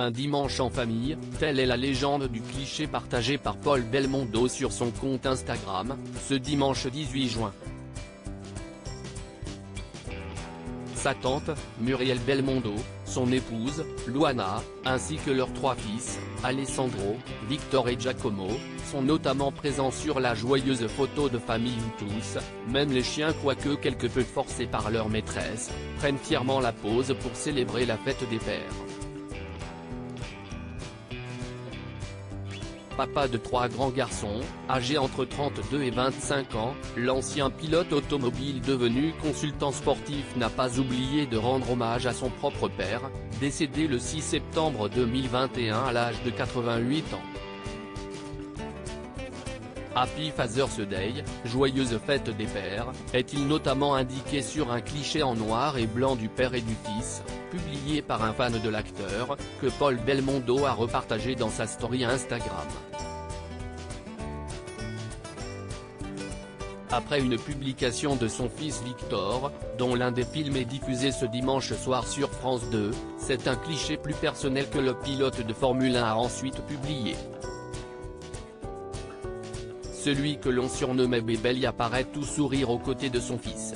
Un dimanche en famille, telle est la légende du cliché partagé par Paul Belmondo sur son compte Instagram, ce dimanche 18 juin. Sa tante, Muriel Belmondo, son épouse, Luana, ainsi que leurs trois fils, Alessandro, Victor et Giacomo, sont notamment présents sur la joyeuse photo de famille où tous, même les chiens quoique quelque peu forcés par leur maîtresse, prennent fièrement la pose pour célébrer la fête des pères. Papa de trois grands garçons, âgés entre 32 et 25 ans, l'ancien pilote automobile devenu consultant sportif n'a pas oublié de rendre hommage à son propre père, décédé le 6 septembre 2021 à l'âge de 88 ans. Happy Father's Day, joyeuse fête des pères, est-il notamment indiqué sur un cliché en noir et blanc du père et du fils, publié par un fan de l'acteur, que Paul Belmondo a repartagé dans sa story Instagram. Après une publication de son fils Victor, dont l'un des films est diffusé ce dimanche soir sur France 2, c'est un cliché plus personnel que le pilote de Formule 1 a ensuite publié. Celui que l'on surnommait Bébel y apparaît tout sourire aux côtés de son fils.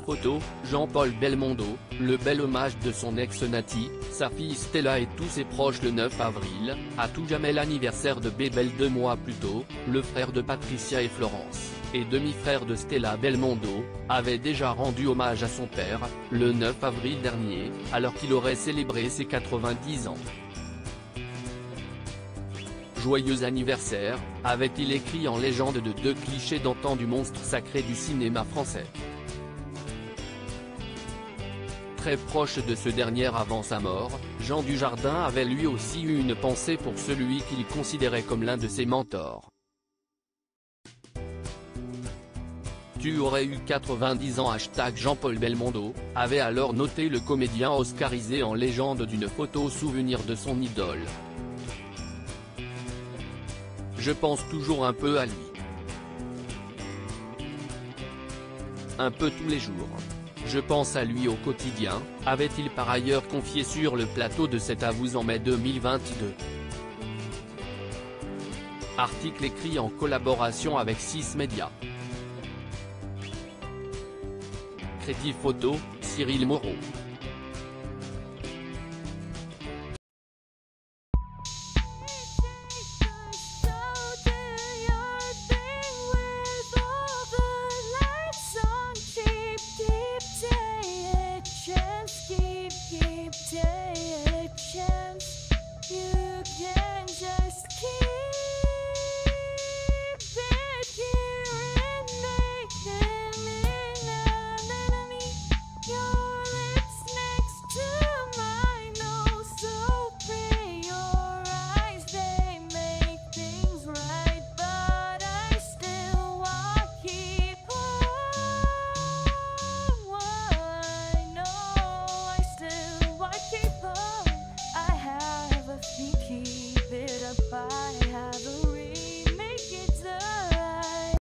Photo, Jean-Paul Belmondo, le bel hommage de son ex Nati, sa fille Stella et tous ses proches le 9 avril, à tout jamais l'anniversaire de Bébel 2 mois plus tôt, le frère de Patricia et Florence, et demi-frère de Stella Belmondo, avait déjà rendu hommage à son père, le 9 avril dernier, alors qu'il aurait célébré ses 90 ans. Joyeux anniversaire, avait-il écrit en légende de deux clichés d'antan du monstre sacré du cinéma français. Très proche de ce dernier avant sa mort, Jean Dujardin avait lui aussi eu une pensée pour celui qu'il considérait comme l'un de ses mentors. Tu aurais eu 90 ans #Jean-Paul Belmondo, avait alors noté le comédien oscarisé en légende d'une photo souvenir de son idole. Je pense toujours un peu à lui. Un peu tous les jours. Je pense à lui au quotidien, avait-il par ailleurs confié sur le plateau de C'est à vous en mai 2022. Article écrit en collaboration avec 6 médias. Crédit photo, Cyril Moreau. Keep taking a chance. You can just keep